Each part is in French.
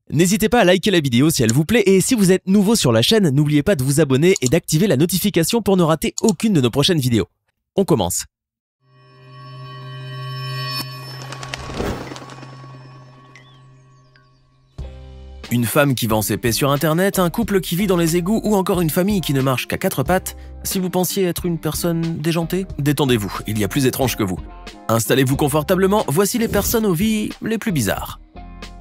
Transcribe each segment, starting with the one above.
N'hésitez pas à liker la vidéo si elle vous plaît et si vous êtes nouveau sur la chaîne, n'oubliez pas de vous abonner et d'activer la notification pour ne rater aucune de nos prochaines vidéos. On commence. Une femme qui vend ses paix sur internet, un couple qui vit dans les égouts ou encore une famille qui ne marche qu'à quatre pattes. Si vous pensiez être une personne déjantée, détendez-vous, il y a plus étrange que vous. Installez-vous confortablement, voici les personnes aux vies les plus bizarres.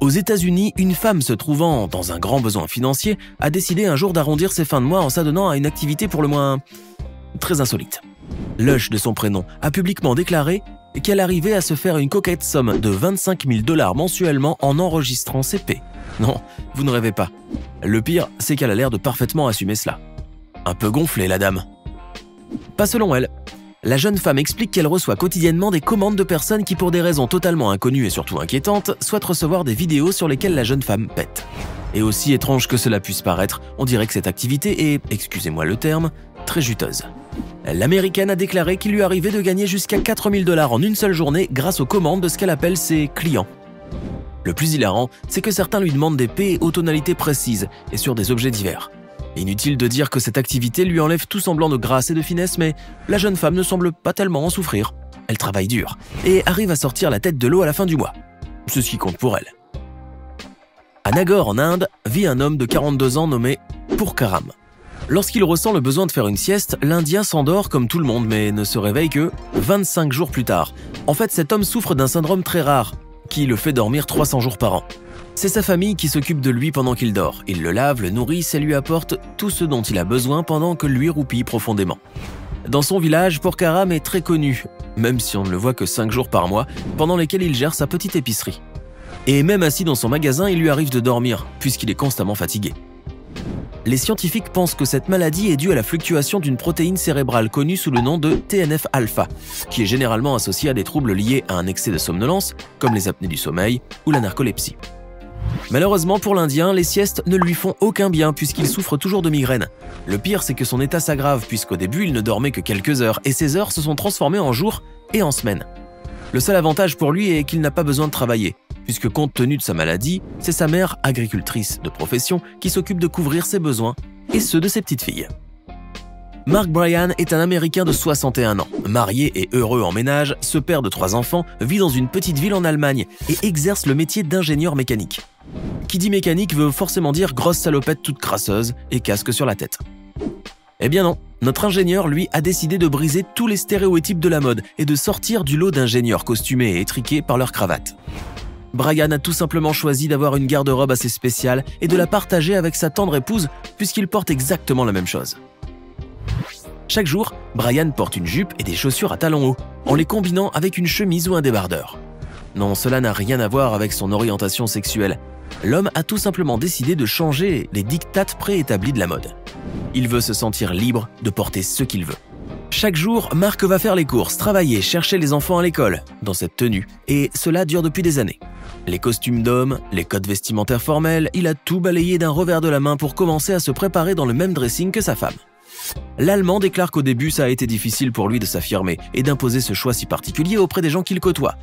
Aux États-Unis, une femme se trouvant dans un grand besoin financier a décidé un jour d'arrondir ses fins de mois en s'adonnant à une activité pour le moins très insolite. Lush, de son prénom, a publiquement déclaré qu'elle arrivait à se faire une coquette somme de 25 000 $ mensuellement en enregistrant ses paix. Non, vous ne rêvez pas. Le pire, c'est qu'elle a l'air de parfaitement assumer cela. Un peu gonflée, la dame. Pas selon elle. La jeune femme explique qu'elle reçoit quotidiennement des commandes de personnes qui, pour des raisons totalement inconnues et surtout inquiétantes, souhaitent recevoir des vidéos sur lesquelles la jeune femme pète. Et aussi étrange que cela puisse paraître, on dirait que cette activité est, excusez-moi le terme, très juteuse. L'Américaine a déclaré qu'il lui arrivait de gagner jusqu'à 4 000 $ en une seule journée grâce aux commandes de ce qu'elle appelle ses clients. Le plus hilarant, c'est que certains lui demandent des paix aux tonalités précises et sur des objets divers. Inutile de dire que cette activité lui enlève tout semblant de grâce et de finesse, mais la jeune femme ne semble pas tellement en souffrir. Elle travaille dur et arrive à sortir la tête de l'eau à la fin du mois. C'est ce qui compte pour elle. À Nagaur, en Inde, vit un homme de 42 ans nommé Purkaram. Lorsqu'il ressent le besoin de faire une sieste, l'Indien s'endort comme tout le monde, mais ne se réveille que 25 jours plus tard. En fait, cet homme souffre d'un syndrome très rare, qui le fait dormir 300 jours par an. C'est sa famille qui s'occupe de lui pendant qu'il dort. Il le lave, le nourrit et lui apporte tout ce dont il a besoin pendant que lui roupille profondément. Dans son village, Purkaram est très connu, même si on ne le voit que 5 jours par mois, pendant lesquels il gère sa petite épicerie. Et même assis dans son magasin, il lui arrive de dormir, puisqu'il est constamment fatigué. Les scientifiques pensent que cette maladie est due à la fluctuation d'une protéine cérébrale connue sous le nom de TNF-alpha, qui est généralement associée à des troubles liés à un excès de somnolence, comme les apnées du sommeil ou la narcolepsie. Malheureusement pour l'Indien, les siestes ne lui font aucun bien puisqu'il souffre toujours de migraines. Le pire, c'est que son état s'aggrave puisqu'au début, il ne dormait que quelques heures et ces heures se sont transformées en jours et en semaines. Le seul avantage pour lui est qu'il n'a pas besoin de travailler, puisque compte tenu de sa maladie, c'est sa mère, agricultrice de profession, qui s'occupe de couvrir ses besoins et ceux de ses petites filles. Mark Bryan est un Américain de 61 ans, marié et heureux en ménage, ce père de 3 enfants vit dans une petite ville en Allemagne et exerce le métier d'ingénieur mécanique. Qui dit mécanique veut forcément dire grosse salopette toute crasseuse et casque sur la tête. Eh bien non, notre ingénieur, lui, a décidé de briser tous les stéréotypes de la mode et de sortir du lot d'ingénieurs costumés et étriqués par leur cravate. Bryan a tout simplement choisi d'avoir une garde-robe assez spéciale et de la partager avec sa tendre épouse puisqu'il porte exactement la même chose. Chaque jour, Bryan porte une jupe et des chaussures à talons hauts, en les combinant avec une chemise ou un débardeur. Non, cela n'a rien à voir avec son orientation sexuelle. L'homme a tout simplement décidé de changer les dictates préétablis de la mode. Il veut se sentir libre de porter ce qu'il veut. Chaque jour, Mark va faire les courses, travailler, chercher les enfants à l'école, dans cette tenue, et cela dure depuis des années. Les costumes d'hommes, les codes vestimentaires formels, il a tout balayé d'un revers de la main pour commencer à se préparer dans le même dressing que sa femme. L'Allemand déclare qu'au début, ça a été difficile pour lui de s'affirmer et d'imposer ce choix si particulier auprès des gens qu'il côtoie.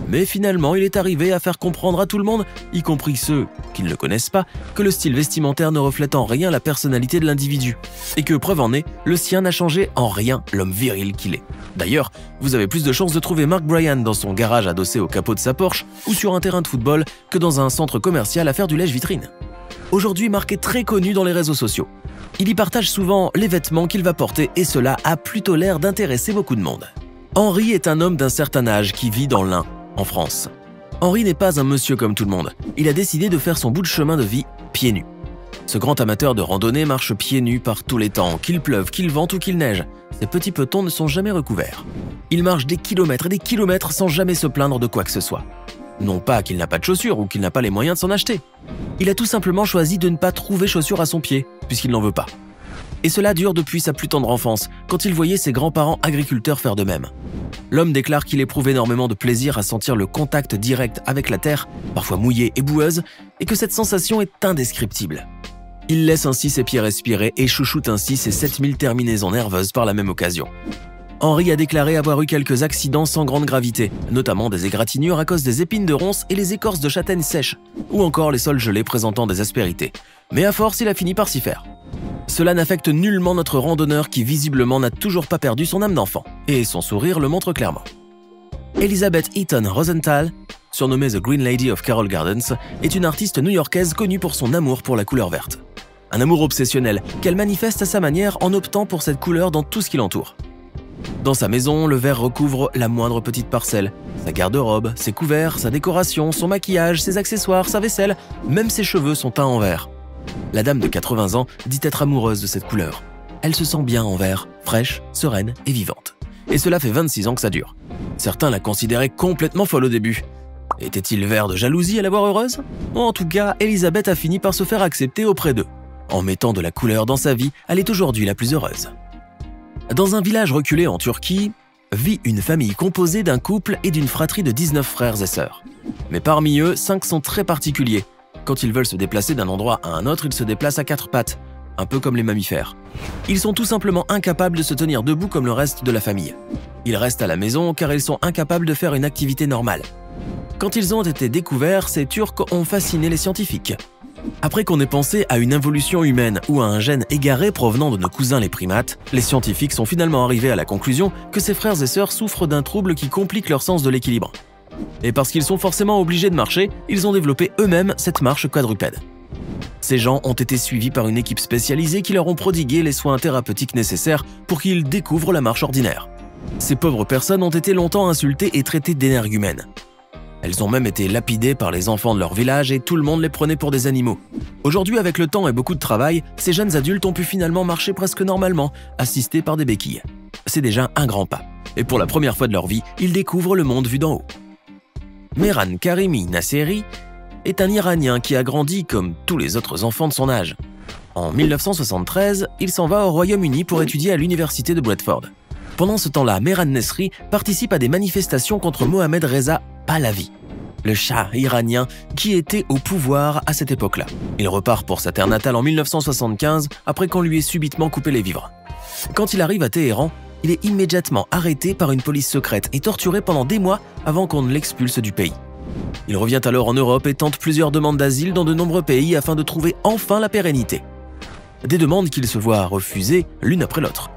Mais finalement, il est arrivé à faire comprendre à tout le monde, y compris ceux qui ne le connaissent pas, que le style vestimentaire ne reflète en rien la personnalité de l'individu. Et que, preuve en est, le sien n'a changé en rien l'homme viril qu'il est. D'ailleurs, vous avez plus de chances de trouver Mark Bryan dans son garage adossé au capot de sa Porsche ou sur un terrain de football que dans un centre commercial à faire du lèche-vitrine. Aujourd'hui, Mark est très connu dans les réseaux sociaux. Il y partage souvent les vêtements qu'il va porter et cela a plutôt l'air d'intéresser beaucoup de monde. Henri est un homme d'un certain âge qui vit dans l'Ain, en France. Henri n'est pas un monsieur comme tout le monde. Il a décidé de faire son bout de chemin de vie pieds nus. Ce grand amateur de randonnée marche pieds nus par tous les temps, qu'il pleuve, qu'il vente ou qu'il neige. Ses petits petons ne sont jamais recouverts. Il marche des kilomètres et des kilomètres sans jamais se plaindre de quoi que ce soit. Non pas qu'il n'a pas de chaussures ou qu'il n'a pas les moyens de s'en acheter. Il a tout simplement choisi de ne pas trouver chaussures à son pied, puisqu'il n'en veut pas. Et cela dure depuis sa plus tendre enfance, quand il voyait ses grands-parents agriculteurs faire de même. L'homme déclare qu'il éprouve énormément de plaisir à sentir le contact direct avec la terre, parfois mouillée et boueuse, et que cette sensation est indescriptible. Il laisse ainsi ses pieds respirer et chouchoute ainsi ses 7000 terminaisons nerveuses par la même occasion. Henry a déclaré avoir eu quelques accidents sans grande gravité, notamment des égratignures à cause des épines de ronces et les écorces de châtaigne sèches, ou encore les sols gelés présentant des aspérités. Mais à force, il a fini par s'y faire. Cela n'affecte nullement notre randonneur qui visiblement n'a toujours pas perdu son âme d'enfant, et son sourire le montre clairement. Elizabeth Eaton Rosenthal, surnommée The Green Lady of Carroll Gardens, est une artiste new-yorkaise connue pour son amour pour la couleur verte. Un amour obsessionnel qu'elle manifeste à sa manière en optant pour cette couleur dans tout ce qui l'entoure. Dans sa maison, le vert recouvre la moindre petite parcelle. Sa garde-robe, ses couverts, sa décoration, son maquillage, ses accessoires, sa vaisselle, même ses cheveux sont teints en vert. La dame de 80 ans dit être amoureuse de cette couleur. Elle se sent bien en vert, fraîche, sereine et vivante. Et cela fait 26 ans que ça dure. Certains la considéraient complètement folle au début. Était-il vert de jalousie à la voir heureuse? En tout cas, Elizabeth a fini par se faire accepter auprès d'eux. En mettant de la couleur dans sa vie, elle est aujourd'hui la plus heureuse. Dans un village reculé en Turquie, vit une famille composée d'un couple et d'une fratrie de 19 frères et sœurs. Mais parmi eux, 5 sont très particuliers. Quand ils veulent se déplacer d'un endroit à un autre, ils se déplacent à 4 pattes, un peu comme les mammifères. Ils sont tout simplement incapables de se tenir debout comme le reste de la famille. Ils restent à la maison car ils sont incapables de faire une activité normale. Quand ils ont été découverts, ces Turcs ont fasciné les scientifiques. Après qu'on ait pensé à une involution humaine ou à un gène égaré provenant de nos cousins les primates, les scientifiques sont finalement arrivés à la conclusion que ces frères et sœurs souffrent d'un trouble qui complique leur sens de l'équilibre. Et parce qu'ils sont forcément obligés de marcher, ils ont développé eux-mêmes cette marche quadrupède. Ces gens ont été suivis par une équipe spécialisée qui leur ont prodigué les soins thérapeutiques nécessaires pour qu'ils découvrent la marche ordinaire. Ces pauvres personnes ont été longtemps insultées et traitées d'énergumènes. Elles ont même été lapidées par les enfants de leur village et tout le monde les prenait pour des animaux. Aujourd'hui, avec le temps et beaucoup de travail, ces jeunes adultes ont pu finalement marcher presque normalement, assistés par des béquilles. C'est déjà un grand pas. Et pour la première fois de leur vie, ils découvrent le monde vu d'en haut. Mehran Karimi Nasseri est un Iranien qui a grandi comme tous les autres enfants de son âge. En 1973, il s'en va au Royaume-Uni pour étudier à l'université de Bradford. Pendant ce temps-là, Mehran Nasseri participe à des manifestations contre Mohammad Reza Pahlavi, le Shah iranien qui était au pouvoir à cette époque-là. Il repart pour sa terre natale en 1975 après qu'on lui ait subitement coupé les vivres. Quand il arrive à Téhéran, il est immédiatement arrêté par une police secrète et torturé pendant des mois avant qu'on ne l'expulse du pays. Il revient alors en Europe et tente plusieurs demandes d'asile dans de nombreux pays afin de trouver enfin la pérennité. Des demandes qu'il se voit refuser l'une après l'autre.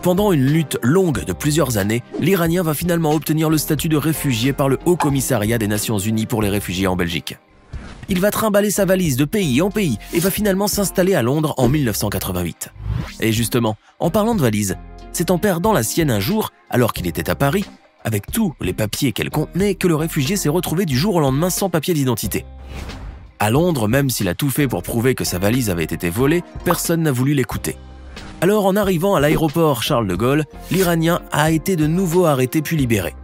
Pendant une lutte longue de plusieurs années, l'Iranien va finalement obtenir le statut de réfugié par le Haut Commissariat des Nations Unies pour les réfugiés en Belgique. Il va trimballer sa valise de pays en pays et va finalement s'installer à Londres en 1988. Et justement, en parlant de valise, c'est en perdant la sienne un jour, alors qu'il était à Paris, avec tous les papiers qu'elle contenait, que le réfugié s'est retrouvé du jour au lendemain sans papier d'identité. À Londres, même s'il a tout fait pour prouver que sa valise avait été volée, personne n'a voulu l'écouter. Alors en arrivant à l'aéroport Charles de Gaulle, l'Iranien a été de nouveau arrêté puis libéré.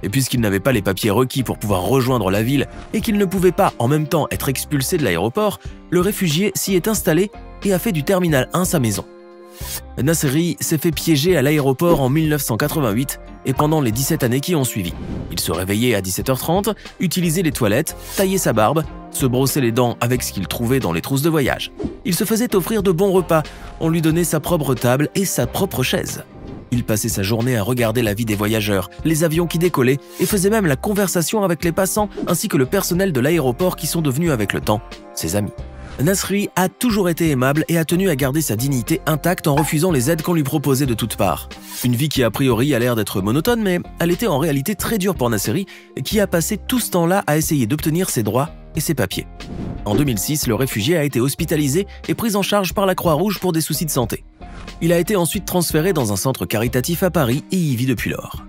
Et puisqu'il n'avait pas les papiers requis pour pouvoir rejoindre la ville et qu'il ne pouvait pas en même temps être expulsé de l'aéroport, le réfugié s'y est installé et a fait du terminal 1 sa maison. Nasseri s'est fait piéger à l'aéroport en 1988 et pendant les 17 années qui ont suivi. Il se réveillait à 17h30, utilisait les toilettes, taillait sa barbe, se brossait les dents avec ce qu'il trouvait dans les trousses de voyage. Il se faisait offrir de bons repas, on lui donnait sa propre table et sa propre chaise. Il passait sa journée à regarder la vie des voyageurs, les avions qui décollaient et faisait même la conversation avec les passants ainsi que le personnel de l'aéroport qui sont devenus avec le temps ses amis. Nasseri a toujours été aimable et a tenu à garder sa dignité intacte en refusant les aides qu'on lui proposait de toutes parts. Une vie qui a priori a l'air d'être monotone, mais elle était en réalité très dure pour Nasseri, qui a passé tout ce temps-là à essayer d'obtenir ses droits et ses papiers. En 2006, le réfugié a été hospitalisé et pris en charge par la Croix-Rouge pour des soucis de santé. Il a été ensuite transféré dans un centre caritatif à Paris et y vit depuis lors.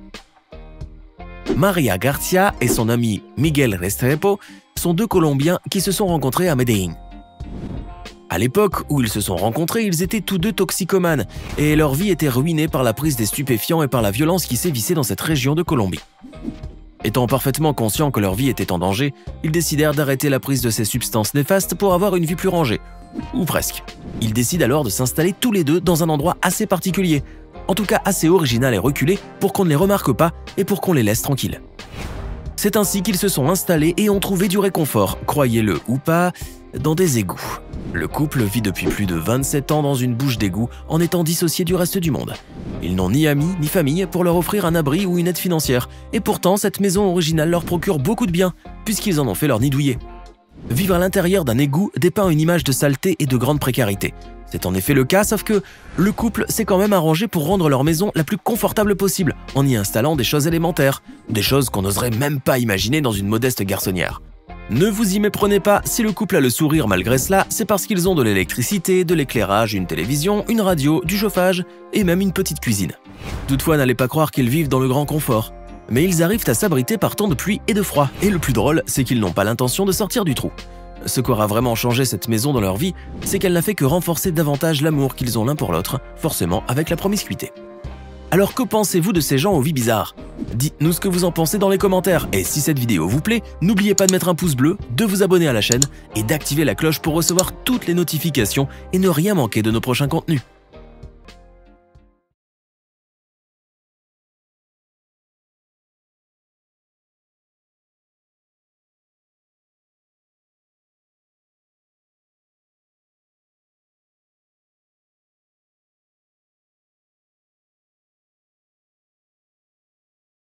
Maria Garcia et son ami Miguel Restrepo sont deux Colombiens qui se sont rencontrés à Medellín. À l'époque où ils se sont rencontrés, ils étaient tous deux toxicomanes et leur vie était ruinée par la prise des stupéfiants et par la violence qui sévissait dans cette région de Colombie. Étant parfaitement conscients que leur vie était en danger, ils décidèrent d'arrêter la prise de ces substances néfastes pour avoir une vie plus rangée. Ou presque. Ils décident alors de s'installer tous les deux dans un endroit assez particulier, en tout cas assez original et reculé pour qu'on ne les remarque pas et pour qu'on les laisse tranquilles. C'est ainsi qu'ils se sont installés et ont trouvé du réconfort, croyez-le ou pas, dans des égouts. Le couple vit depuis plus de 27 ans dans une bouche d'égout en étant dissocié du reste du monde. Ils n'ont ni amis ni famille pour leur offrir un abri ou une aide financière, et pourtant cette maison originale leur procure beaucoup de bien, puisqu'ils en ont fait leur nid douillet. Vivre à l'intérieur d'un égout dépeint une image de saleté et de grande précarité. C'est en effet le cas, sauf que le couple s'est quand même arrangé pour rendre leur maison la plus confortable possible, en y installant des choses élémentaires, des choses qu'on n'oserait même pas imaginer dans une modeste garçonnière. Ne vous y méprenez pas, si le couple a le sourire malgré cela, c'est parce qu'ils ont de l'électricité, de l'éclairage, une télévision, une radio, du chauffage et même une petite cuisine. Toutefois, n'allez pas croire qu'ils vivent dans le grand confort. Mais ils arrivent à s'abriter par temps de pluie et de froid, et le plus drôle, c'est qu'ils n'ont pas l'intention de sortir du trou. Ce qu'aura vraiment changé cette maison dans leur vie, c'est qu'elle n'a fait que renforcer davantage l'amour qu'ils ont l'un pour l'autre, forcément avec la promiscuité. Alors que pensez-vous de ces gens aux vies bizarres? Dites-nous ce que vous en pensez dans les commentaires, et si cette vidéo vous plaît, n'oubliez pas de mettre un pouce bleu, de vous abonner à la chaîne et d'activer la cloche pour recevoir toutes les notifications et ne rien manquer de nos prochains contenus.